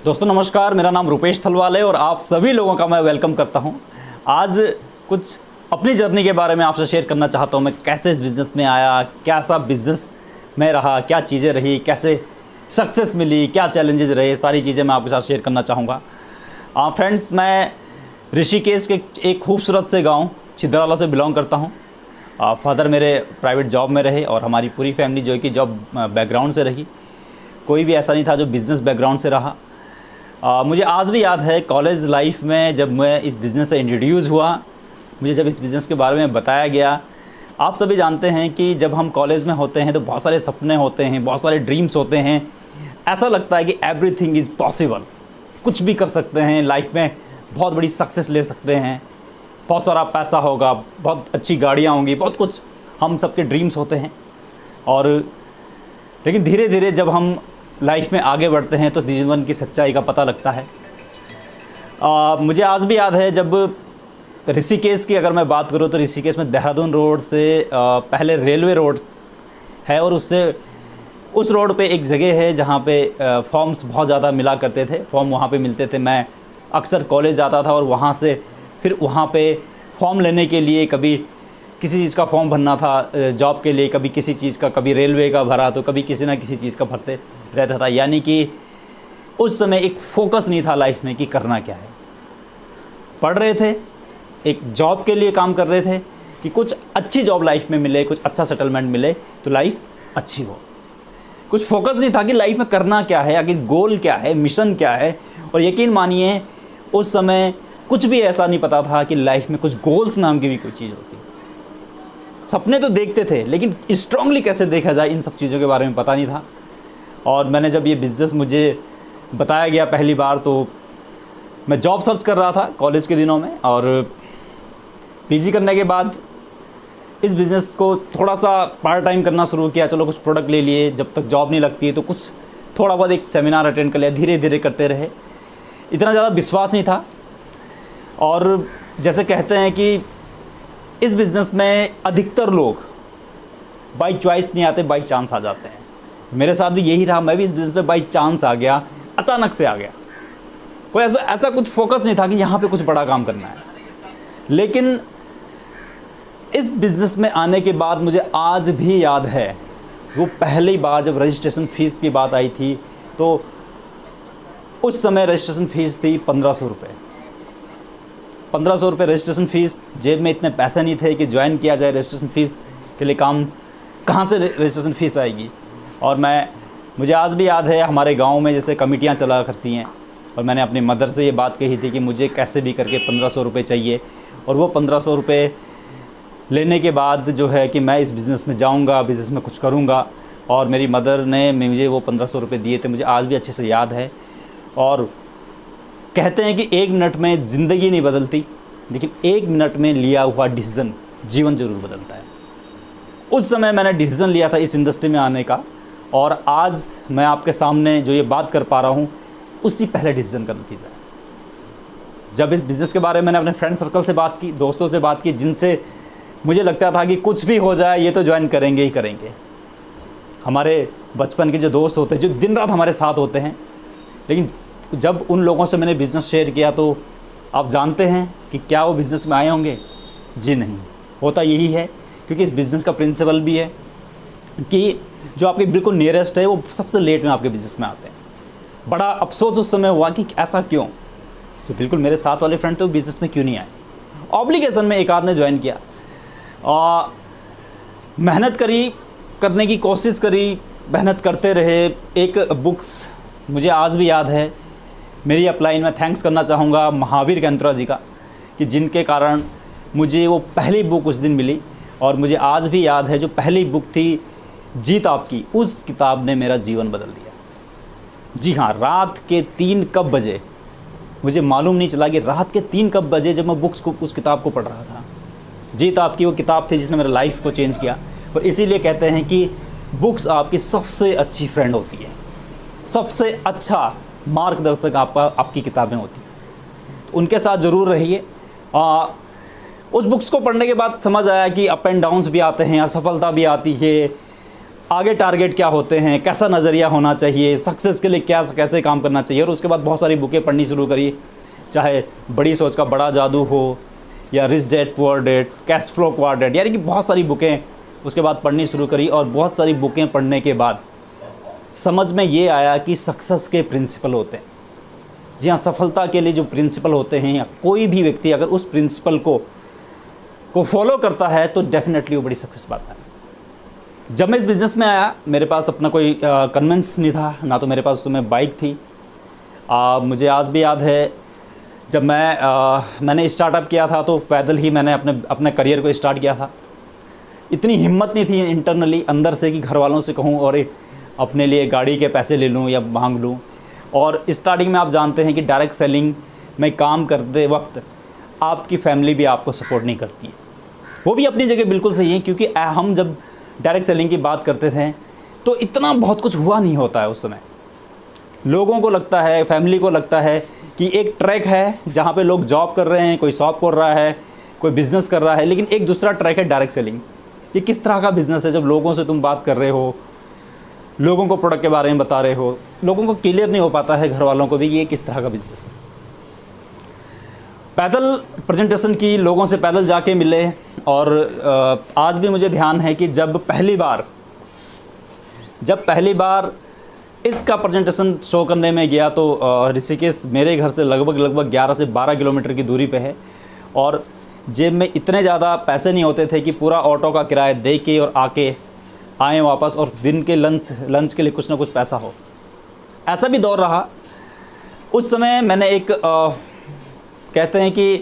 दोस्तों नमस्कार, मेरा नाम रुपेश थलवाल है और आप सभी लोगों का मैं वेलकम करता हूं। आज कुछ अपनी जर्नी के बारे में आपसे शेयर करना चाहता हूं। मैं कैसे इस बिज़नेस में आया, कैसा बिज़नेस में रहा, क्या चीज़ें रही, कैसे सक्सेस मिली, क्या चैलेंजेस रहे, सारी चीज़ें मैं आपके साथ शेयर करना चाहूँगा। फ्रेंड्स, मैं ऋषिकेश के एक खूबसूरत से गाँव छिंदवाड़ा से बिलोंग करता हूँ। फादर मेरे प्राइवेट जॉब में रहे और हमारी पूरी फैमिली जो है कि जॉब बैकग्राउंड से रही। कोई भी ऐसा नहीं था जो बिज़नेस बैकग्राउंड से रहा। मुझे आज भी याद है कॉलेज लाइफ में जब मैं इस बिज़नेस से इंट्रोड्यूस हुआ, मुझे जब इस बिज़नेस के बारे में बताया गया। आप सभी जानते हैं कि जब हम कॉलेज में होते हैं तो बहुत सारे सपने होते हैं, बहुत सारे ड्रीम्स होते हैं। ऐसा लगता है कि एवरीथिंग इज़ पॉसिबल, कुछ भी कर सकते हैं लाइफ में, बहुत बड़ी सक्सेस ले सकते हैं, बहुत सारा पैसा होगा, बहुत अच्छी गाड़ियाँ होंगी, बहुत कुछ हम सबके ड्रीम्स होते हैं। और लेकिन धीरे धीरे जब हम लाइफ में आगे बढ़ते हैं तो जीवन की सच्चाई का पता लगता है। मुझे आज भी याद है जब ऋषिकेश की अगर मैं बात करूँ तो ऋषिकेश में देहरादून रोड से पहले रेलवे रोड है और उससे उस रोड पे एक जगह है जहाँ पे फॉर्म्स बहुत ज़्यादा मिला करते थे। फॉर्म वहाँ पे मिलते थे। मैं अक्सर कॉलेज जाता था और वहाँ से फिर वहाँ पे फॉर्म लेने के लिए कभी किसी चीज़ का फॉर्म भरना था जॉब के लिए, कभी किसी चीज़ का, कभी रेलवे का भरा तो कभी किसी ना किसी चीज़ का भरते रहता था। यानी कि उस समय एक फोकस नहीं था लाइफ में कि करना क्या है। पढ़ रहे थे, एक जॉब के लिए काम कर रहे थे कि कुछ अच्छी जॉब लाइफ में मिले, कुछ अच्छा सेटलमेंट मिले तो लाइफ अच्छी हो। कुछ फोकस नहीं था कि लाइफ में करना क्या है, आखिर गोल क्या है, मिशन क्या है। और यकीन मानिए उस समय कुछ भी ऐसा नहीं पता था कि लाइफ में कुछ गोल्स नाम की भी कोई चीज़ होती। सपने तो देखते थे लेकिन स्ट्रांगली कैसे देखा जाए इन सब चीज़ों के बारे में पता नहीं था। और मैंने जब ये बिज़नेस मुझे बताया गया पहली बार तो मैं जॉब सर्च कर रहा था कॉलेज के दिनों में। और पीजी करने के बाद इस बिज़नेस को थोड़ा सा पार्ट टाइम करना शुरू किया। चलो कुछ प्रोडक्ट ले लिए, जब तक जॉब नहीं लगती है तो कुछ थोड़ा बहुत एक सेमिनार अटेंड कर लिया, धीरे धीरे करते रहे। इतना ज़्यादा विश्वास नहीं था। और जैसे कहते हैं कि इस बिज़नेस में अधिकतर लोग बाई चॉइस नहीं आते, बाई चांस आ जाते हैं। मेरे साथ भी यही रहा। मैं भी इस बिज़नेस में बाई चांस आ गया, अचानक से आ गया। कोई ऐसा कुछ फोकस नहीं था कि यहाँ पे कुछ बड़ा काम करना है। लेकिन इस बिज़नेस में आने के बाद मुझे आज भी याद है वो पहली बार जब रजिस्ट्रेशन फ़ीस की बात आई थी तो उस समय रजिस्ट्रेशन फ़ीस थी 1500 रुपये। 1500 रुपये रजिस्ट्रेशन फ़ीस। जेब में इतने पैसे नहीं थे कि ज्वाइन किया जाए। रजिस्ट्रेशन फ़ीस के लिए काम कहाँ से रजिस्ट्रेशन फ़ीस आएगी। और मुझे आज भी याद है हमारे गांव में जैसे कमेटियाँ चला करती हैं और मैंने अपनी मदर से ये बात कही थी कि मुझे कैसे भी करके 1500 रुपये चाहिए। और वो 1500 रुपये लेने के बाद जो है कि मैं इस बिज़नेस में जाऊँगा, बिज़नेस में कुछ करूँगा। और मेरी मदर ने मुझे वो 1500 रुपये दिए थे, मुझे आज भी अच्छे से याद है। और कहते हैं कि 1 मिनट में ज़िंदगी नहीं बदलती, लेकिन 1 मिनट में लिया हुआ डिसीज़न जीवन ज़रूर बदलता है। उस समय मैंने डिसीज़न लिया था इस इंडस्ट्री में आने का और आज मैं आपके सामने जो ये बात कर पा रहा हूँ उसी पहले डिसीज़न का नतीजा है। जब इस बिज़नेस के बारे में मैंने अपने फ्रेंड सर्कल से बात की, दोस्तों से बात की, जिनसे मुझे लगता था कि कुछ भी हो जाए ये तो ज्वाइन करेंगे ही करेंगे। हमारे बचपन के जो दोस्त होते हैं, जो दिन रात हमारे साथ होते हैं। लेकिन जब उन लोगों से मैंने बिज़नेस शेयर किया तो आप जानते हैं कि क्या वो बिज़नेस में आए होंगे? जी नहीं। होता यही है क्योंकि इस बिज़नेस का प्रिंसिपल भी है कि जो आपके बिल्कुल नियरेस्ट है वो सबसे लेट में आपके बिज़नेस में आते हैं। बड़ा अफसोस उस समय हुआ कि ऐसा क्यों। जो बिल्कुल मेरे साथ वाले फ्रेंड थे वो बिज़नेस में क्यों नहीं आए। ऑब्लिगेशन में एक आध ने ज्वाइन किया, मेहनत करी, करने की कोशिश करी, मेहनत करते रहे। एक बुक्स मुझे आज भी याद है, मेरी अपलाइन में थैंक्स करना चाहूँगा महावीर कैंत्रा जी का कि जिनके कारण मुझे वो पहली बुक उस दिन मिली। और मुझे आज भी याद है जो पहली बुक थी जीत आपकी, उस किताब ने मेरा जीवन बदल दिया। जी हाँ, रात के 3 कब बजे मुझे मालूम नहीं चला कि रात के 3 कब बजे जब मैं उस किताब को पढ़ रहा था। जीत आपकी वो किताब थी जिसने मेरे लाइफ को चेंज किया। और इसीलिए कहते हैं कि बुक्स आपकी सबसे अच्छी फ्रेंड होती है, सबसे अच्छा मार्गदर्शक आपकी किताबें होती हैं। तो उनके साथ ज़रूर रहिए। उस बुक्स को पढ़ने के बाद समझ आया कि अप एंड डाउन्स भी आते हैं, असफलता भी आती है, आगे टारगेट क्या होते हैं, कैसा नज़रिया होना चाहिए, सक्सेस के लिए क्या कैसे काम करना चाहिए। और उसके बाद बहुत सारी बुकें पढ़नी शुरू करी, चाहे बड़ी सोच का बड़ा जादू हो या rich dad poor dad, cash flow quadrant, यानी कि बहुत सारी बुकें उसके बाद पढ़नी शुरू करी। और बहुत सारी बुकें पढ़ने के बाद समझ में ये आया कि सक्सेस के प्रिंसिपल होते हैं। जी हाँ, सफलता के लिए जो प्रिंसिपल होते हैं, या कोई भी व्यक्ति अगर उस प्रिंसिपल को फॉलो करता है तो डेफिनेटली वो बड़ी सक्सेस पाता है। जब मैं इस बिज़नेस में आया, मेरे पास अपना कोई कन्वेंस नहीं था, ना तो मेरे पास उस समय बाइक थी। मुझे आज भी याद है जब मैंने स्टार्टअप किया था तो पैदल ही मैंने अपने करियर को स्टार्ट किया था। इतनी हिम्मत नहीं थी इंटरनली अंदर से कि घर वालों से कहूँ और अपने लिए गाड़ी के पैसे ले लूँ या मांग लूँ। और स्टार्टिंग में आप जानते हैं कि डायरेक्ट सेलिंग में काम करते वक्त आपकी फैमिली भी आपको सपोर्ट नहीं करती है। वो भी अपनी जगह बिल्कुल सही है, क्योंकि हम जब डायरेक्ट सेलिंग की बात करते थे तो इतना बहुत कुछ हुआ नहीं होता है उस समय। लोगों को लगता है, फैमिली को लगता है कि एक ट्रैक है जहाँ पे लोग जॉब कर रहे हैं, कोई शॉप कर रहा है, कोई बिज़नेस कर रहा है, लेकिन एक दूसरा ट्रैक है डायरेक्ट सेलिंग। ये किस तरह का बिज़नेस है? जब लोगों से तुम बात कर रहे हो, लोगों को प्रोडक्ट के बारे में बता रहे हो, लोगों को क्लियर नहीं हो पाता है, घर वालों को भी, ये किस तरह का बिज़नेस है। पैदल प्रेजेंटेशन की, लोगों से पैदल जाके मिले। और आज भी मुझे ध्यान है कि जब पहली बार इसका प्रेजेंटेशन शो करने में गया तो ऋषिकेश मेरे घर से लगभग 11 से 12 किलोमीटर की दूरी पे है। और जेब में इतने ज़्यादा पैसे नहीं होते थे कि पूरा ऑटो का किराया दे के और आके आएँ वापस, और दिन के लंच के लिए कुछ ना कुछ पैसा हो। ऐसा भी दौर रहा। उस समय मैंने एक कहते हैं कि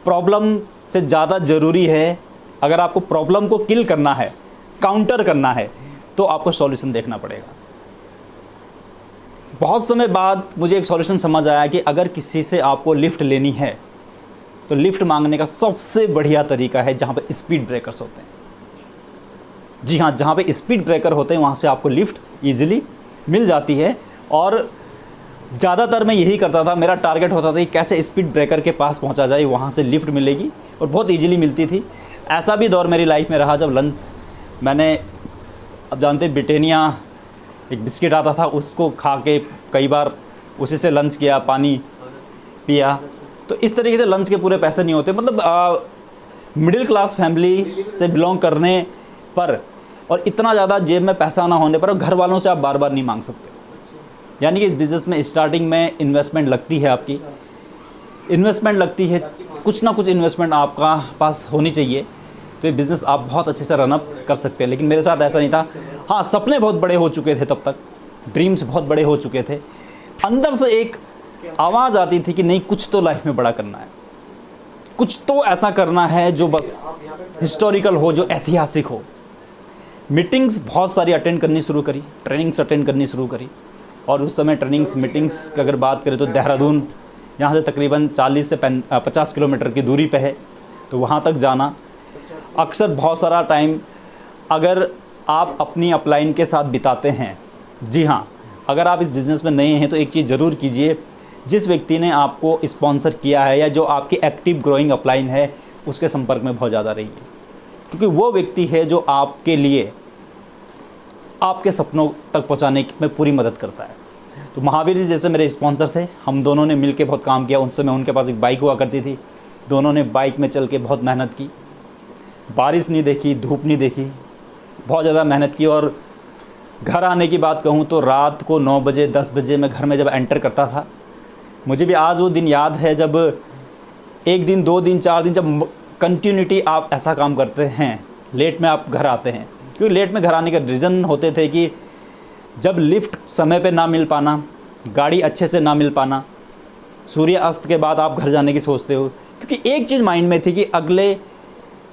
प्रॉब्लम से ज़्यादा ज़रूरी है, अगर आपको प्रॉब्लम को किल करना है, काउंटर करना है, तो आपको सॉल्यूशन देखना पड़ेगा। बहुत समय बाद मुझे एक सॉल्यूशन समझ आया कि अगर किसी से आपको लिफ्ट लेनी है तो लिफ्ट मांगने का सबसे बढ़िया तरीका है जहाँ पे स्पीड ब्रेकर्स होते हैं। जी हाँ, जहाँ पे स्पीड ब्रेकर होते हैं वहाँ से आपको लिफ्ट ईजिली मिल जाती है। और ज़्यादातर मैं यही करता था, मेरा टारगेट होता था कि कैसे स्पीड ब्रेकर के पास पहुँचा जाए, वहाँ से लिफ्ट मिलेगी, और बहुत ईजिली मिलती थी। ऐसा भी दौर मेरी लाइफ में रहा जब लंच मैंने, अब जानते ब्रिटानिया एक बिस्किट आता था, उसको खा के कई बार उसी से लंच किया, पानी पिया। तो इस तरीके से लंच के पूरे पैसे नहीं होते। मतलब मिडिल क्लास फैमिली से बिलोंग करने पर और इतना ज़्यादा जेब में पैसा ना होने पर घर वालों से आप बार बार नहीं मांग सकते। यानी कि इस बिज़नेस में स्टार्टिंग में इन्वेस्टमेंट लगती है, आपकी इन्वेस्टमेंट लगती है, कुछ ना कुछ इन्वेस्टमेंट आपका पास होनी चाहिए, तो ये बिज़नेस आप बहुत अच्छे से रनअप कर सकते हैं। लेकिन मेरे साथ ऐसा नहीं था। हाँ, सपने बहुत बड़े हो चुके थे, तब तक ड्रीम्स बहुत बड़े हो चुके थे। अंदर से एक आवाज़ आती थी कि नहीं, कुछ तो लाइफ में बड़ा करना है, कुछ तो ऐसा करना है जो बस हिस्टोरिकल हो, जो ऐतिहासिक हो। मीटिंग्स बहुत सारी अटेंड करनी शुरू करी, ट्रेनिंग्स अटेंड करनी शुरू करी। और उस समय मीटिंग्स की अगर बात करें तो देहरादून यहाँ से तकरीबन 40 से 50 किलोमीटर की दूरी पे है, तो वहाँ तक जाना अक्सर बहुत सारा टाइम अगर आप अपनी अपलाइन के साथ बिताते हैं। जी हाँ, अगर आप इस बिज़नेस में नए हैं तो एक चीज़ ज़रूर कीजिए, जिस व्यक्ति ने आपको स्पॉन्सर किया है या जो आपकी एक्टिव ग्रोइंग अपलाइन है उसके संपर्क में बहुत ज़्यादा रहिए, क्योंकि वो व्यक्ति है जो आपके लिए आपके सपनों तक पहुंचाने में पूरी मदद करता है। तो महावीर जी जैसे मेरे स्पॉन्सर थे, हम दोनों ने मिलकर बहुत काम किया। उन समय उनके पास एक बाइक हुआ करती थी, दोनों ने बाइक में चल के बहुत मेहनत की, बारिश नहीं देखी, धूप नहीं देखी, बहुत ज़्यादा मेहनत की। और घर आने की बात कहूँ तो रात को 9 बजे 10 बजे मैं घर में जब एंटर करता था, मुझे भी आज वो दिन याद है जब 1 दिन 2 दिन 4 दिन जब कंटिन्यूटी आप ऐसा काम करते हैं, लेट में आप घर आते हैं। क्योंकि लेट में घर आने के रीज़न होते थे कि जब लिफ्ट समय पे ना मिल पाना, गाड़ी अच्छे से ना मिल पाना, सूर्य अस्त के बाद आप घर जाने की सोचते हो। क्योंकि एक चीज़ माइंड में थी कि अगले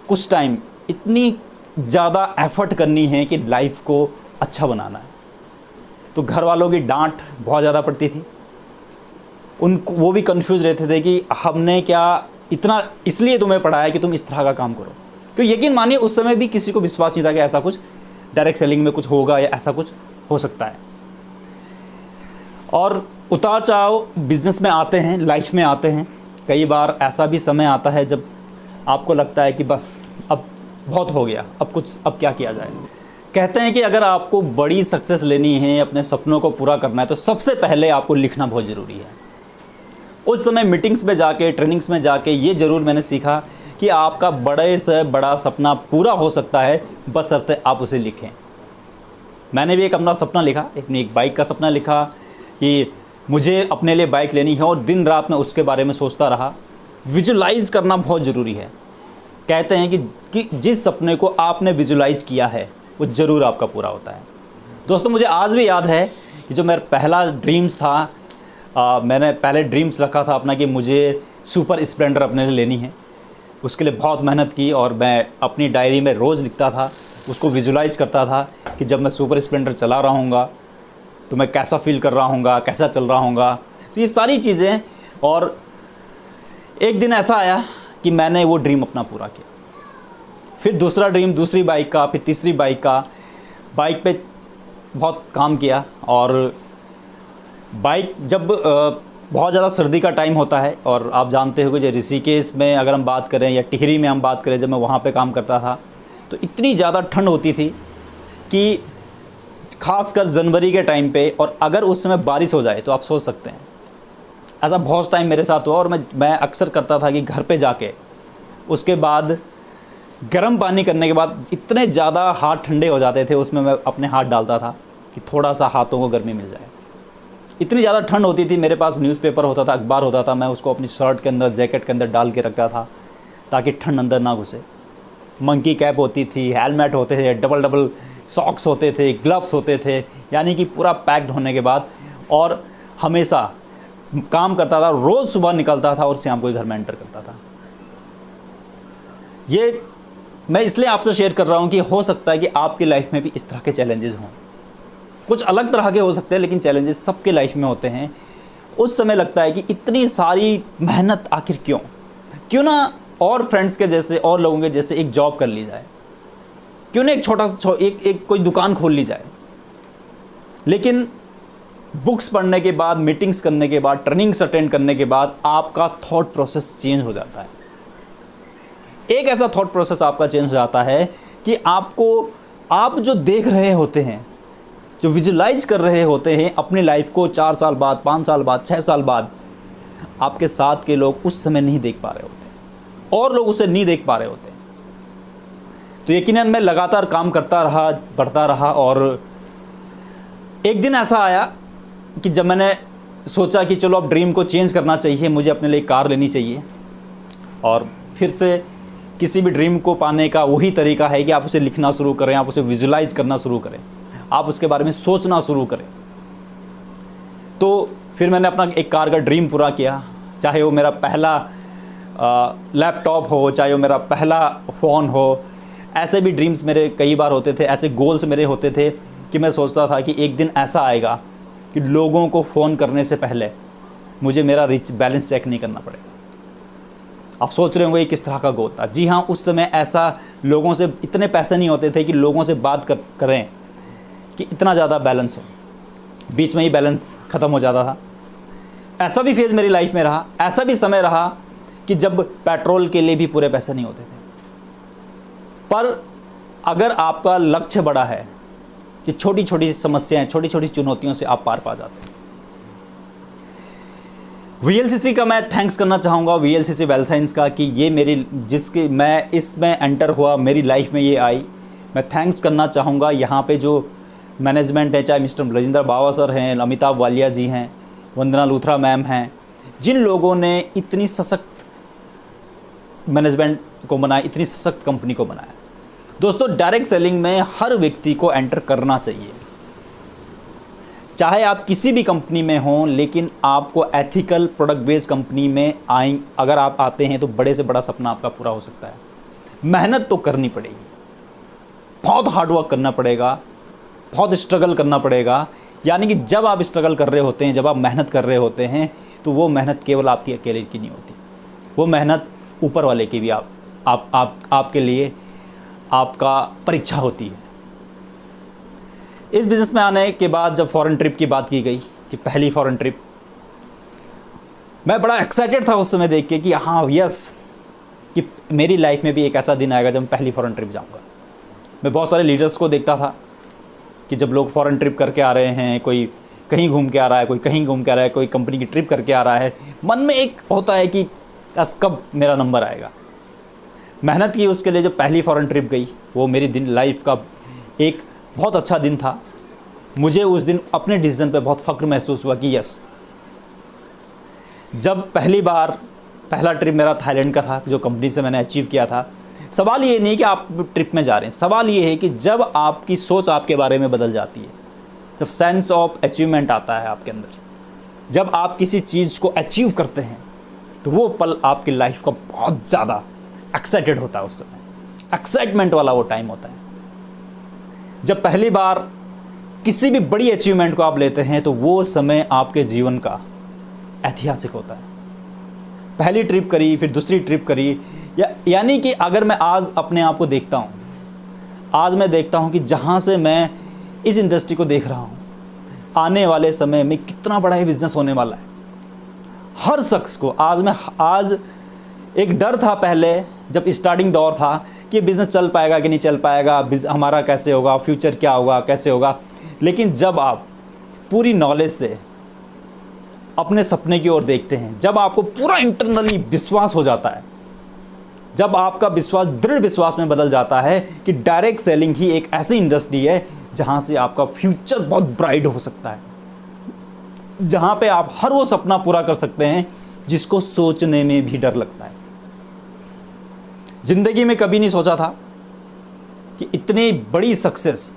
कुछ टाइम इतनी ज़्यादा एफर्ट करनी है कि लाइफ को अच्छा बनाना है। तो घर वालों की डांट बहुत ज़्यादा पड़ती थी, वो भी कंफ्यूज रहते थे कि हमने क्या इतना इसलिए तुम्हें पढ़ाया कि तुम इस तरह का काम करो। क्योंकि यकीन मानिए उस समय भी किसी को विश्वास नहीं था कि ऐसा कुछ डायरेक्ट सेलिंग में कुछ होगा या ऐसा कुछ हो सकता है। और उतार चढ़ाव बिज़नेस में आते हैं, लाइफ में आते हैं। कई बार ऐसा भी समय आता है जब आपको लगता है कि बस अब बहुत हो गया, अब क्या किया जाए। कहते हैं कि अगर आपको बड़ी सक्सेस लेनी है, अपने सपनों को पूरा करना है, तो सबसे पहले आपको लिखना बहुत ज़रूरी है। उस समय मीटिंग्स में जाके, ट्रेनिंग्स में जाके ये ज़रूर मैंने सीखा कि आपका बड़े से बड़ा सपना पूरा हो सकता है, बशर्ते आप उसे लिखें। मैंने भी एक अपना सपना लिखा, अपनी एक बाइक का सपना लिखा कि मुझे अपने लिए बाइक लेनी है, और दिन रात मैं उसके बारे में सोचता रहा। विजुलाइज़ करना बहुत ज़रूरी है। कहते हैं कि जिस सपने को आपने विजुलाइज़ किया है वो ज़रूर आपका पूरा होता है। दोस्तों, मुझे आज भी याद है कि जो मेरा पहला ड्रीम्स था, मैंने पहले ड्रीम्स रखा था अपना कि मुझे सुपर स्प्लेंडर अपने लिए लेनी है। उसके लिए बहुत मेहनत की और मैं अपनी डायरी में रोज़ लिखता था, उसको विजुलाइज़ करता था कि जब मैं सुपर स्प्लेंडर चला रहा हूँगा तो मैं कैसा फील कर रहा हूँगा, कैसा चल रहा हूँगा। तो ये सारी चीज़ें, और एक दिन ऐसा आया कि मैंने वो ड्रीम अपना पूरा किया। फिर दूसरा ड्रीम, दूसरी बाइक का, फिर तीसरी बाइक का। बाइक पे बहुत काम किया, और बाइक जब बहुत ज़्यादा सर्दी का टाइम होता है, और आप जानते हो कि जो ऋषिकेश में अगर हम बात करें या टिहरी में हम बात करें, जब मैं वहाँ पे काम करता था तो इतनी ज़्यादा ठंड होती थी कि खासकर जनवरी के टाइम पे, और अगर उस समय बारिश हो जाए तो आप सोच सकते हैं। ऐसा बहुत टाइम मेरे साथ हुआ, और मैं अक्सर करता था कि घर पे जाके उसके बाद गर्म पानी करने के बाद इतने ज़्यादा हाथ ठंडे हो जाते थे, उसमें मैं अपने हाथ डालता था कि थोड़ा सा हाथों को गर्मी मिल जाए। इतनी ज़्यादा ठंड होती थी, मेरे पास न्यूज़पेपर होता था, अखबार होता था, मैं उसको अपनी शर्ट के अंदर, जैकेट के अंदर डाल के रखता था ताकि ठंड अंदर ना घुसे। मंकी कैप होती थी, हेलमेट होते थे, डबल सॉक्स होते थे, ग्लव्स होते थे, यानी कि पूरा पैक्ड होने के बाद, और हमेशा काम करता था। रोज़ सुबह निकलता था और शाम को ही घर में एंटर करता था। ये मैं इसलिए आपसे शेयर कर रहा हूँ कि हो सकता है कि आपकी लाइफ में भी इस तरह के चैलेंजेस हों। कुछ अलग तरह के हो सकते हैं, लेकिन चैलेंजेस सबके लाइफ में होते हैं। उस समय लगता है कि इतनी सारी मेहनत आखिर क्यों ना और फ्रेंड्स के जैसे, और लोगों के जैसे एक जॉब कर ली जाए, क्यों ना एक छोटा सा एक कोई दुकान खोल ली जाए। लेकिन बुक्स पढ़ने के बाद, मीटिंग्स करने के बाद, ट्रेनिंग्स अटेंड करने के बाद आपका थॉट प्रोसेस चेंज हो जाता है। एक ऐसा थॉट प्रोसेस आपका चेंज हो जाता है कि आप जो देख रहे होते हैं, जो विजुलाइज कर रहे होते हैं अपनी लाइफ को 4 साल बाद, 5 साल बाद, 6 साल बाद, आपके साथ के लोग उस समय नहीं देख पा रहे होते, और लोग उसे नहीं देख पा रहे होते। तो यकीनन मैं लगातार काम करता रहा, बढ़ता रहा, और एक दिन ऐसा आया कि जब मैंने सोचा कि चलो अब ड्रीम को चेंज करना चाहिए, मुझे अपने लिए कार लेनी चाहिए। और फिर से किसी भी ड्रीम को पाने का वही तरीका है कि आप उसे लिखना शुरू करें, आप उसे विजुलाइज करना शुरू करें, आप उसके बारे में सोचना शुरू करें। तो फिर मैंने अपना एक कार का ड्रीम पूरा किया, चाहे वो मेरा पहला लैपटॉप हो, चाहे वो मेरा पहला फ़ोन हो। ऐसे भी ड्रीम्स मेरे कई बार होते थे, ऐसे गोल्स मेरे होते थे कि मैं सोचता था कि एक दिन ऐसा आएगा कि लोगों को फ़ोन करने से पहले मुझे मेरा बैलेंस चेक नहीं करना पड़ेगा। आप सोच रहे होंगे ये किस तरह का गोल था। जी हाँ, उस समय ऐसा लोगों से इतने पैसे नहीं होते थे कि लोगों से बात करें कि इतना ज़्यादा बैलेंस हो, बीच में ही बैलेंस ख़त्म हो जाता था। ऐसा भी फेज़ मेरी लाइफ में रहा, ऐसा भी समय रहा कि जब पेट्रोल के लिए भी पूरे पैसे नहीं होते थे। पर अगर आपका लक्ष्य बड़ा है कि छोटी छोटी समस्याएं, छोटी छोटी चुनौतियों से आप पार पा जाते हैं। VLCC का मैं थैंक्स करना चाहूँगा, VLCC वेल साइंस का, कि ये मेरी जिसके मैं इसमें एंटर हुआ, मेरी लाइफ में ये आई। मैं थैंक्स करना चाहूँगा यहाँ पे जो मैनेजमेंट है, चाहे मिस्टर बलजिंदर बावा सर हैं, अमिताभ वालिया जी हैं, वंदना लूथरा मैम हैं, जिन लोगों ने इतनी सशक्त मैनेजमेंट को बनाया, इतनी सशक्त कंपनी को बनाया। दोस्तों, डायरेक्ट सेलिंग में हर व्यक्ति को एंटर करना चाहिए, चाहे आप किसी भी कंपनी में हों, लेकिन आपको एथिकल प्रोडक्ट बेस्ड कंपनी में अगर आप आते हैं तो बड़े से बड़ा सपना आपका पूरा हो सकता है। मेहनत तो करनी पड़ेगी, बहुत हार्डवर्क करना पड़ेगा, बहुत स्ट्रगल करना पड़ेगा। यानी कि जब आप स्ट्रगल कर रहे होते हैं, जब आप मेहनत कर रहे होते हैं, तो वो मेहनत केवल आपकी अकेले की नहीं होती, वो मेहनत ऊपर वाले की भी आपके लिए आपका परीक्षा होती है। इस बिज़नेस में आने के बाद जब फॉरेन ट्रिप की बात की गई कि पहली फॉरेन ट्रिप, मैं बड़ा एक्साइटेड था उस समय देख के कि हाँ यस, कि मेरी लाइफ में भी एक ऐसा दिन आएगा जब मैं पहली फॉरेन ट्रिप जाऊंगा। मैं बहुत सारे लीडर्स को देखता था कि जब लोग फॉरेन ट्रिप करके आ रहे हैं, कोई कहीं घूम के आ रहा है, कोई कहीं घूम के आ रहा है, कोई कंपनी की ट्रिप करके आ रहा है, मन में एक होता है कि बस कब मेरा नंबर आएगा। मेहनत की उसके लिए। जब पहली फॉरेन ट्रिप गई, वो मेरी लाइफ का एक बहुत अच्छा दिन था। मुझे उस दिन अपने डिसीजन पे बहुत फ़ख्र महसूस हुआ कि यस, जब पहला ट्रिप मेरा थाईलैंड का था, जो कंपनी से मैंने अचीव किया था। सवाल ये नहीं कि आप ट्रिप में जा रहे हैं, सवाल ये है कि जब आपकी सोच आपके बारे में बदल जाती है, जब सेंस ऑफ अचीवमेंट आता है आपके अंदर, जब आप किसी चीज़ को अचीव करते हैं, तो वो पल आपकी लाइफ का बहुत ज़्यादा एक्साइटेड होता है। उस समय एक्साइटमेंट वाला वो टाइम होता है। जब पहली बार किसी भी बड़ी अचीवमेंट को आप लेते हैं, तो वो समय आपके जीवन का ऐतिहासिक होता है। पहली ट्रिप करी, फिर दूसरी ट्रिप करी, यानी कि अगर मैं आज अपने आप को देखता हूँ, आज मैं देखता हूँ कि जहाँ से मैं इस इंडस्ट्री को देख रहा हूँ, आने वाले समय में कितना बड़ा ये बिज़नेस होने वाला है। हर शख्स को आज एक डर था पहले, जब स्टार्टिंग दौर था, कि बिज़नेस चल पाएगा कि नहीं चल पाएगा, हमारा कैसे होगा, फ्यूचर क्या होगा, कैसे होगा। लेकिन जब आप पूरी नॉलेज से अपने सपने की ओर देखते हैं, जब आपको पूरा इंटरनली विश्वास हो जाता है, जब आपका विश्वास दृढ़ विश्वास में बदल जाता है कि डायरेक्ट सेलिंग ही एक ऐसी इंडस्ट्री है जहां से आपका फ्यूचर बहुत ब्राइट हो सकता है, जहां पे आप हर वो सपना पूरा कर सकते हैं जिसको सोचने में भी डर लगता है। जिंदगी में कभी नहीं सोचा था कि इतनी बड़ी सक्सेस,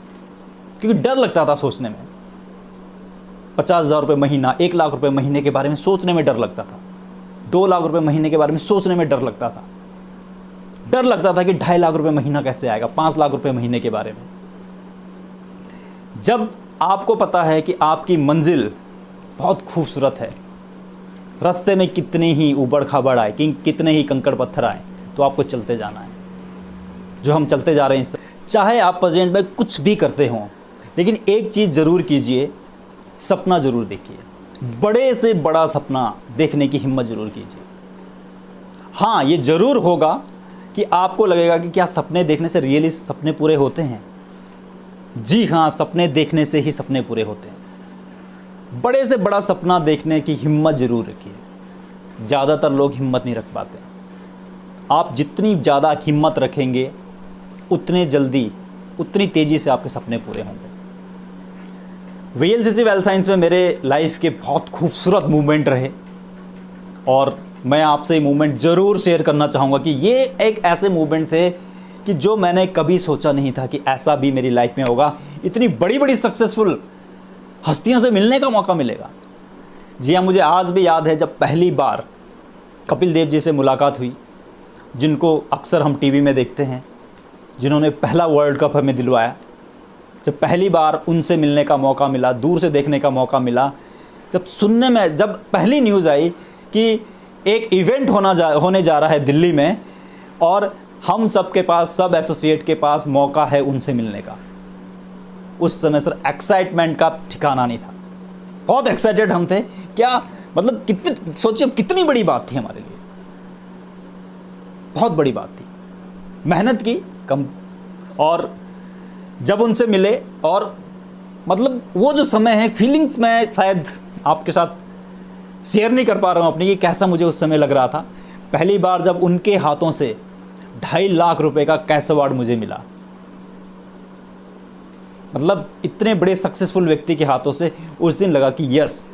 क्योंकि डर लगता था सोचने में। 50,000 रुपये महीना, 1 लाख रुपये महीने के बारे में सोचने में डर लगता था। 2 लाख रुपये महीने के बारे में सोचने में डर लगता था। डर लगता था कि 2.5 लाख रुपये महीना कैसे आएगा, 5 लाख रुपये महीने के बारे में। जब आपको पता है कि आपकी मंजिल बहुत खूबसूरत है, रास्ते में कितने ही उबड़ खाबड़ आए, कितने ही कंकड़ पत्थर आए, तो आपको चलते जाना है। जो हम चलते जा रहे हैं, चाहे आप प्रेजेंट में कुछ भी करते हों, लेकिन एक चीज़ ज़रूर कीजिए, सपना ज़रूर देखिए। बड़े से बड़ा सपना देखने की हिम्मत ज़रूर कीजिए। हाँ, ये ज़रूर होगा कि आपको लगेगा कि क्या सपने देखने से रियली सपने पूरे होते हैं। जी हाँ, सपने देखने से ही सपने पूरे होते हैं। बड़े से बड़ा सपना देखने की हिम्मत ज़रूर रखिए। ज़्यादातर लोग हिम्मत नहीं रख पाते। आप जितनी ज़्यादा हिम्मत रखेंगे, उतने जल्दी, उतनी तेज़ी से आपके सपने पूरे होंगे। VLCC वेल साइंस में मेरे लाइफ के बहुत खूबसूरत मूवमेंट रहे, और मैं आपसे ये मूवमेंट ज़रूर शेयर करना चाहूँगा कि ये एक ऐसे मूवमेंट थे कि जो मैंने कभी सोचा नहीं था कि ऐसा भी मेरी लाइफ में होगा। इतनी बड़ी बड़ी सक्सेसफुल हस्तियों से मिलने का मौका मिलेगा। जी हाँ, मुझे आज भी याद है जब पहली बार कपिल देव जी से मुलाकात हुई, जिनको अक्सर हम टीवी में देखते हैं, जिन्होंने पहला वर्ल्ड कप हमें दिलवाया। जब पहली बार उनसे मिलने का मौका मिला, दूर से देखने का मौका मिला, जब पहली न्यूज़ आई कि एक इवेंट होने जा रहा है दिल्ली में, और हम सब के पास, सब एसोसिएट के पास मौका है उनसे मिलने का, उस समय सर एक्साइटमेंट का ठिकाना नहीं था। बहुत एक्साइटेड हम थे। क्या मतलब, सोचिए कितनी बड़ी बात थी हमारे लिए, बहुत बड़ी बात थी। मेहनत की कम, और जब उनसे मिले, और मतलब वो जो समय है, फीलिंग्स मैं शायद आपके साथ शेयर नहीं कर पा रहा हूँ अपनी, कि कैसा मुझे उस समय लग रहा था। पहली बार जब उनके हाथों से 2.5 लाख रुपए का कैश अवार्ड मुझे मिला, मतलब इतने बड़े सक्सेसफुल व्यक्ति के हाथों से, उस दिन लगा कि यस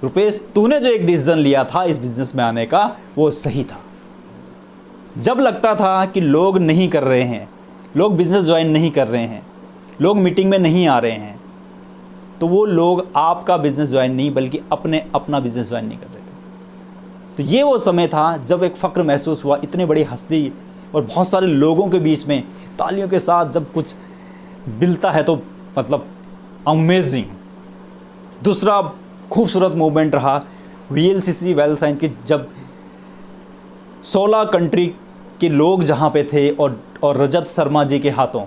रुपेश, तूने जो एक डिसीजन लिया था इस बिज़नेस में आने का, वो सही था। जब लगता था कि लोग नहीं कर रहे हैं, लोग बिज़नेस ज्वाइन नहीं कर रहे हैं, लोग मीटिंग में नहीं आ रहे हैं, तो वो लोग आपका बिज़नेस ज्वाइन नहीं, बल्कि अपना बिज़नेस ज्वाइन नहीं कर रहे थे। तो ये वो समय था जब एक फ़ख्र महसूस हुआ, इतने बड़ी हस्ती और बहुत सारे लोगों के बीच में तालियों के साथ जब कुछ मिलता है, तो मतलब अमेजिंग। दूसरा खूबसूरत मूवमेंट रहा VLCC वेल साइंस की, जब 16 कंट्री के लोग जहाँ पे थे, और रजत शर्मा जी के हाथों,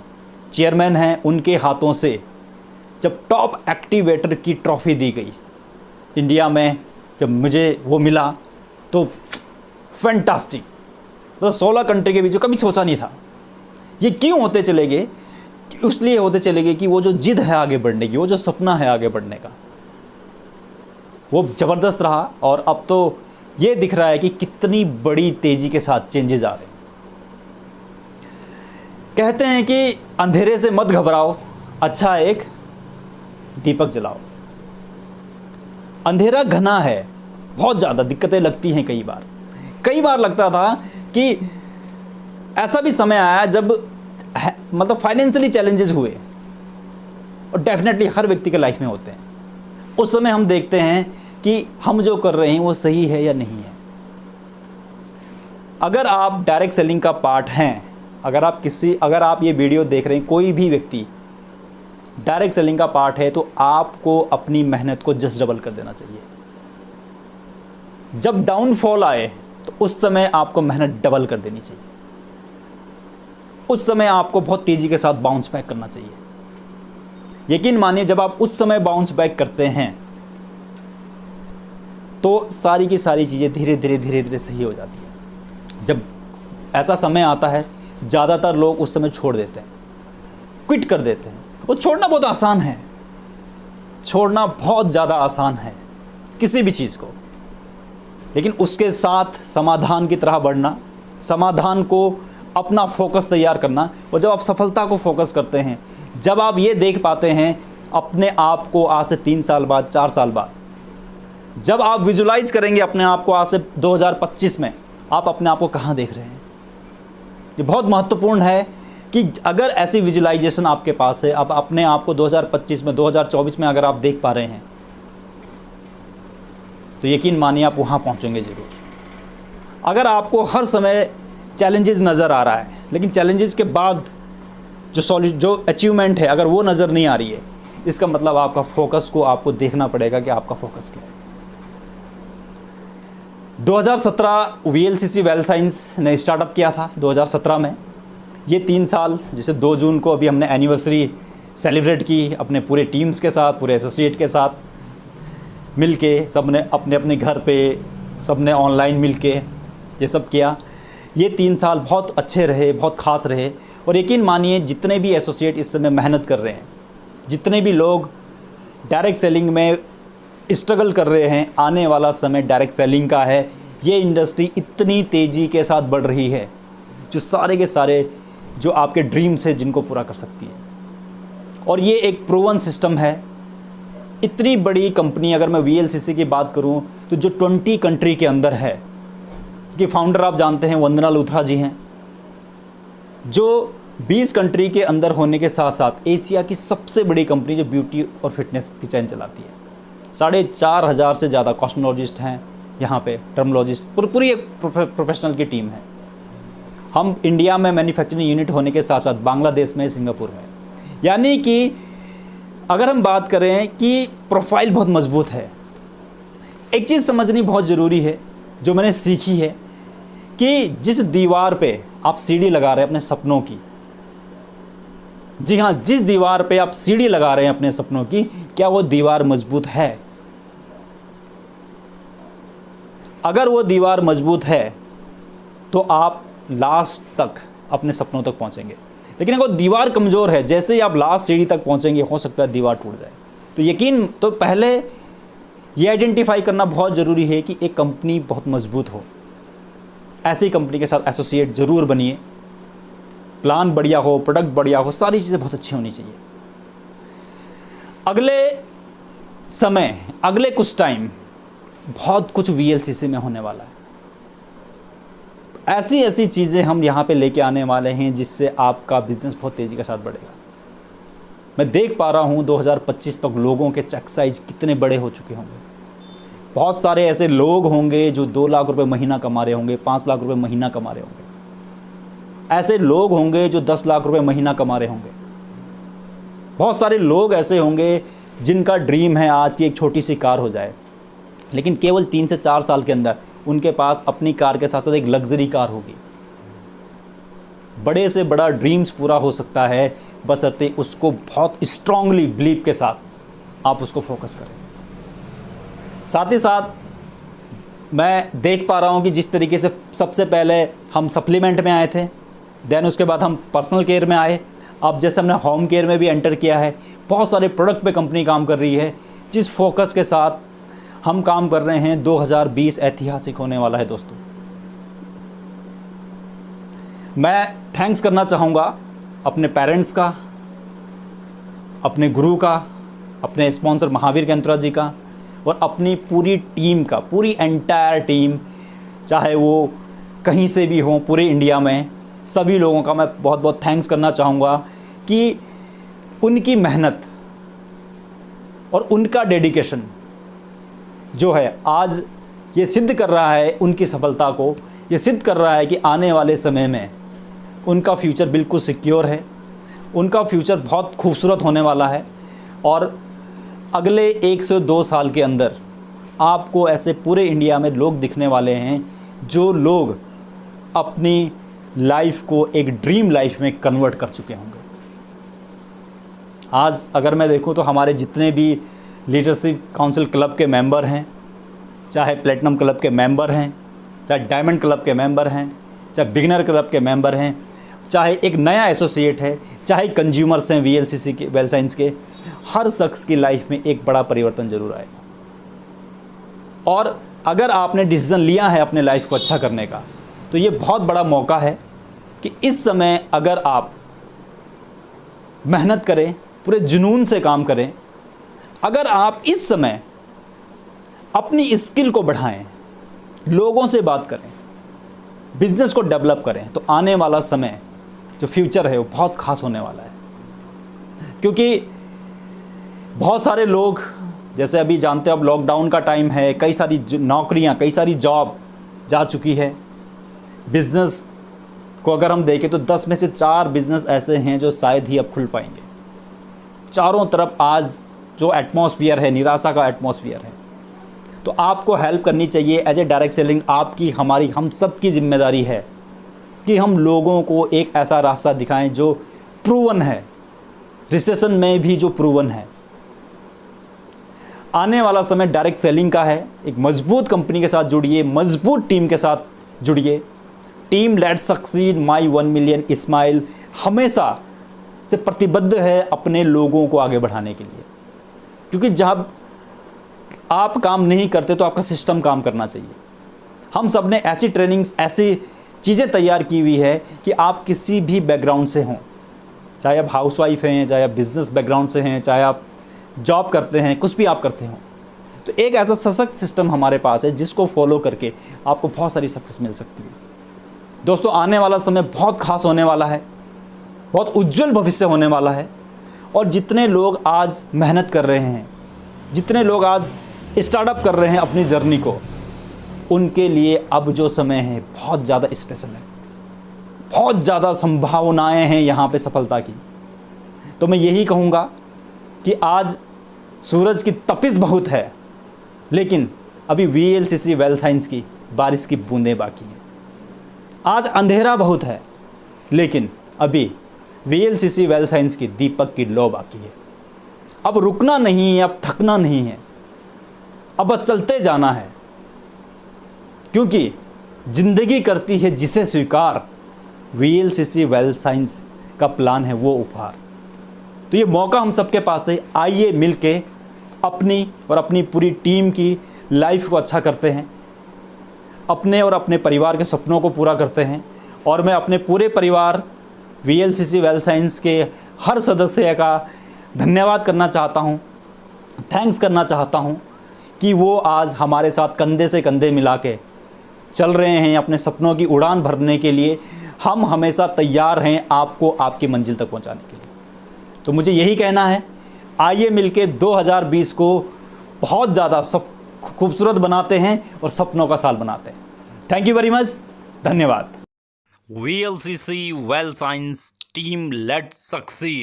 चेयरमैन हैं, उनके हाथों से जब टॉप एक्टिवेटर की ट्रॉफ़ी दी गई इंडिया में, जब मुझे वो मिला तो फैंटास्टिक। मतलब 16 कंट्री के बीच कभी सोचा नहीं था। ये क्यों होते चले गए? इसलिए होते चले गए कि वो जो जिद है आगे बढ़ने की, वो जो सपना है आगे बढ़ने का, वो ज़बरदस्त रहा। और अब तो ये दिख रहा है कि कितनी बड़ी तेज़ी के साथ चेंजेस आ रहे हैं। कहते हैं कि अंधेरे से मत घबराओ, अच्छा एक दीपक जलाओ। अंधेरा घना है, बहुत ज़्यादा दिक्कतें लगती हैं। कई बार लगता था कि ऐसा भी समय आया जब मतलब फाइनेंशियली चैलेंजेस हुए, और डेफिनेटली हर व्यक्ति के लाइफ में होते हैं। उस समय हम देखते हैं कि हम जो कर रहे हैं वो सही है या नहीं है। अगर आप डायरेक्ट सेलिंग का पार्ट हैं, अगर आप ये वीडियो देख रहे हैं, कोई भी व्यक्ति डायरेक्ट सेलिंग का पार्ट है, तो आपको अपनी मेहनत को जस्ट डबल कर देना चाहिए। जब डाउनफॉल आए तो उस समय आपको मेहनत डबल कर देनी चाहिए। उस समय आपको बहुत तेज़ी के साथ बाउंस बैक करना चाहिए। यकीन मानिए, जब आप उस समय बाउंस बैक करते हैं तो सारी की सारी चीज़ें धीरे धीरे सही हो जाती है। जब ऐसा समय आता है, ज़्यादातर लोग उस समय छोड़ देते हैं, क्विट कर देते हैं। वो छोड़ना बहुत आसान है, छोड़ना बहुत ज़्यादा आसान है किसी भी चीज़ को, लेकिन उसके साथ समाधान की तरह बढ़ना, समाधान को अपना फोकस तैयार करना। और जब आप सफलता को फोकस करते हैं, जब आप ये देख पाते हैं अपने आप को आज से 3 साल बाद, 4 साल बाद, जब आप विजुलाइज करेंगे अपने आप को आज से 2025 में, आप अपने आप को कहाँ देख रहे हैं। ये बहुत महत्वपूर्ण है कि अगर ऐसी विजुलाइजेशन आपके पास है, आप अपने आप को 2025 में, 2024 में अगर आप देख पा रहे हैं, तो यकीन मानिए आप वहाँ पहुँचेंगे ज़रूर। अगर आपको हर समय चैलेंजेस नज़र आ रहा है, लेकिन चैलेंजेस के बाद जो अचीवमेंट है, अगर वो नज़र नहीं आ रही है, इसका मतलब आपका फोकस को आपको देखना पड़ेगा कि आपका फोकस क्या है। 2017 VLCC वेल साइंस ने स्टार्टअप किया था 2017 में। ये 3 साल, जैसे 2 जून को अभी हमने एनिवर्सरी सेलिब्रेट की अपने पूरे टीम्स के साथ, पूरे एसोसिएट के साथ मिल के, सब ने अपने अपने घर पे, सब ने ऑनलाइन मिल के ये सब किया। ये 3 साल बहुत अच्छे रहे, बहुत ख़ास रहे। और यकीन मानिए, जितने भी एसोसिएट इस समय मेहनत कर रहे हैं, जितने भी लोग डायरेक्ट सेलिंग में स्ट्रगल कर रहे हैं, आने वाला समय डायरेक्ट सेलिंग का है। ये इंडस्ट्री इतनी तेज़ी के साथ बढ़ रही है, जो सारे के सारे जो आपके ड्रीम्स है, जिनको पूरा कर सकती है। और ये एक प्रूवन सिस्टम है। इतनी बड़ी कंपनी, अगर मैं VLCC की बात करूं, तो जो 20 कंट्री के अंदर है, कि फाउंडर आप जानते हैं वंदना लूथरा जी हैं, जो 20 कंट्री के अंदर होने के साथ साथ एशिया की सबसे बड़ी कंपनी जो ब्यूटी और फिटनेस की चैन चलाती है। 4,500 से ज़्यादा कॉस्मेटोलॉजिस्ट हैं यहाँ पे, टर्मोलॉजिस्ट, पूरी एक प्रोफेशनल की टीम है। हम इंडिया में मैन्युफैक्चरिंग यूनिट होने के साथ साथ बांग्लादेश में, सिंगापुर में, यानी कि अगर हम बात करें कि प्रोफाइल बहुत मजबूत है। एक चीज़ समझनी बहुत ज़रूरी है, जो मैंने सीखी है, कि जिस दीवार पे आप सीढ़ी लगा रहे हैं अपने सपनों की, जी हाँ, जिस दीवार पे आप सीढ़ी लगा रहे हैं अपने सपनों की, क्या वो दीवार मजबूत है? अगर वो दीवार मजबूत है तो आप लास्ट तक अपने सपनों तक पहुंचेंगे। लेकिन अगर दीवार कमज़ोर है, जैसे ही आप लास्ट सीढ़ी तक पहुंचेंगे, हो सकता है दीवार टूट जाए। तो पहले ये आइडेंटिफाई करना बहुत ज़रूरी है कि एक कंपनी बहुत मजबूत हो। ऐसी कंपनी के साथ एसोसिएट ज़रूर बनिए। प्लान बढ़िया हो, प्रोडक्ट बढ़िया हो, सारी चीज़ें बहुत अच्छी होनी चाहिए। अगले कुछ टाइम बहुत कुछ VLCC में होने वाला है। ऐसी चीज़ें हम यहाँ पे लेके आने वाले हैं, जिससे आपका बिज़नेस बहुत तेज़ी के साथ बढ़ेगा। मैं देख पा रहा हूँ 2025 तक लोगों के चेक साइज़ कितने बड़े हो चुके होंगे। बहुत सारे ऐसे लोग होंगे जो 2 लाख रुपए महीना कमा रहे होंगे, 5 लाख रुपए महीना कमा रहे होंगे। ऐसे लोग होंगे जो 10 लाख रुपए महीना कमा रहे होंगे। बहुत सारे लोग ऐसे होंगे जिनका ड्रीम है आज की एक छोटी सी कार हो जाए, लेकिन केवल 3 से 4 साल के अंदर उनके पास अपनी कार के साथ साथ एक लग्जरी कार होगी। बड़े से बड़ा ड्रीम्स पूरा हो सकता है, बशर्ते उसको बहुत स्ट्रांगली बिलीव के साथ आप उसको फोकस करें। साथ ही साथ मैं देख पा रहा हूँ कि जिस तरीके से सबसे पहले हम सप्लीमेंट में आए थे, देन उसके बाद हम पर्सनल केयर में आए, अब जैसे हमने होम केयर में भी एंटर किया है, बहुत सारे प्रोडक्ट पे कंपनी काम कर रही है। जिस फोकस के साथ हम काम कर रहे हैं, 2020 ऐतिहासिक होने वाला है दोस्तों। मैं थैंक्स करना चाहूँगा अपने पेरेंट्स का, अपने गुरु का, अपने स्पॉन्सर महावीर कैंतुरा जी का, और अपनी पूरी टीम का, पूरी एंटायर टीम, चाहे वो कहीं से भी हो पूरे इंडिया में, सभी लोगों का मैं बहुत बहुत थैंक्स करना चाहूँगा कि उनकी मेहनत और उनका डेडिकेशन जो है आज ये सिद्ध कर रहा है, उनकी सफलता को ये सिद्ध कर रहा है कि आने वाले समय में उनका फ्यूचर बिल्कुल सिक्योर है, उनका फ्यूचर बहुत खूबसूरत होने वाला है। और अगले 1 से 2 साल के अंदर आपको ऐसे पूरे इंडिया में लोग दिखने वाले हैं जो लोग अपनी लाइफ को एक ड्रीम लाइफ में कन्वर्ट कर चुके होंगे। आज अगर मैं देखूं तो हमारे जितने भी लीडरशिप काउंसिल क्लब के मेंबर हैं, चाहे प्लेटिनम क्लब के मेंबर हैं, चाहे डायमंड क्लब के मेंबर हैं, चाहे बिगिनर क्लब के मेंबर हैं, चाहे एक नया एसोसिएट है, चाहे कंज्यूमर्स हैं वीएलसीसी के, वेल साइंस के, हर शख्स की लाइफ में एक बड़ा परिवर्तन जरूर आएगा। और अगर आपने डिसीज़न लिया है अपने लाइफ को अच्छा करने का, तो ये बहुत बड़ा मौका है कि इस समय अगर आप मेहनत करें, पूरे जुनून से काम करें, अगर आप इस समय अपनी स्किल को बढ़ाएं, लोगों से बात करें, बिजनेस को डेवलप करें, तो आने वाला समय जो फ्यूचर है वो बहुत खास होने वाला है। क्योंकि बहुत सारे लोग, जैसे अभी जानते हो अब लॉकडाउन का टाइम है, कई सारी नौकरियां, कई सारी जॉब जा चुकी है। बिज़नेस को अगर हम देखें तो 10 में से 4 बिज़नेस ऐसे हैं जो शायद ही अब खुल पाएंगे। चारों तरफ आज जो एटमॉस्फेयर है, निराशा का एटमॉस्फेयर है। तो आपको हेल्प करनी चाहिए एज ए डायरेक्ट सेलिंग। आपकी, हमारी, हम सब की जिम्मेदारी है कि हम लोगों को एक ऐसा रास्ता दिखाएं जो प्रूवन है, रिसेशन में भी जो प्रूवन है। आने वाला समय डायरेक्ट सेलिंग का है। एक मजबूत कंपनी के साथ जुड़िए, मजबूत टीम के साथ जुड़िए। Team let's succeed my 1 million smile हमेशा से प्रतिबद्ध है अपने लोगों को आगे बढ़ाने के लिए। क्योंकि जब आप काम नहीं करते तो आपका सिस्टम काम करना चाहिए। हम सब ने ऐसी ट्रेनिंग्स, ऐसी चीज़ें तैयार की हुई है कि आप किसी भी बैकग्राउंड से हों, चाहे आप हाउसवाइफ हैं, चाहे आप बिजनेस बैकग्राउंड से हैं, चाहे आप जॉब करते हैं, कुछ भी आप करते हो, तो एक ऐसा सशक्त सिस्टम हमारे पास है जिसको फॉलो करके आपको बहुत सारी सक्सेस मिल सकती है। दोस्तों, आने वाला समय बहुत खास होने वाला है, बहुत उज्जवल भविष्य होने वाला है। और जितने लोग आज मेहनत कर रहे हैं, जितने लोग आज स्टार्टअप कर रहे हैं अपनी जर्नी को, उनके लिए अब जो समय है बहुत ज़्यादा स्पेशल है, बहुत ज़्यादा संभावनाएं हैं यहाँ पे सफलता की। तो मैं यही कहूँगा कि आज सूरज की तपिश बहुत है, लेकिन अभी वीएलसीसी वेल साइंस की बारिश की बूंदें बाकी हैं। आज अंधेरा बहुत है, लेकिन अभी वीएलसीसी वेल साइंस की दीपक की लौ बाकी है। अब रुकना नहीं है, अब थकना नहीं है, अब बस चलते जाना है। क्योंकि जिंदगी करती है जिसे स्वीकार, वीएलसीसी वेल साइंस का प्लान है वो उपहार। तो ये मौका हम सबके पास है। आइए मिलके अपनी और अपनी पूरी टीम की लाइफ को अच्छा करते हैं, अपने और अपने परिवार के सपनों को पूरा करते हैं। और मैं अपने पूरे परिवार वीएलसीसी वेल साइंस के हर सदस्य का धन्यवाद करना चाहता हूँ, थैंक्स करना चाहता हूँ कि वो आज हमारे साथ कंधे से कंधे मिला के चल रहे हैं अपने सपनों की उड़ान भरने के लिए। हम हमेशा तैयार हैं आपको आपकी मंजिल तक पहुंचाने के लिए। तो मुझे यही कहना है, आइए मिलके 2020 को बहुत ज़्यादा खूबसूरत बनाते हैं और सपनों का साल बनाते हैं। थैंक यू वेरी मच, धन्यवाद। VLCC well science team let's succeed.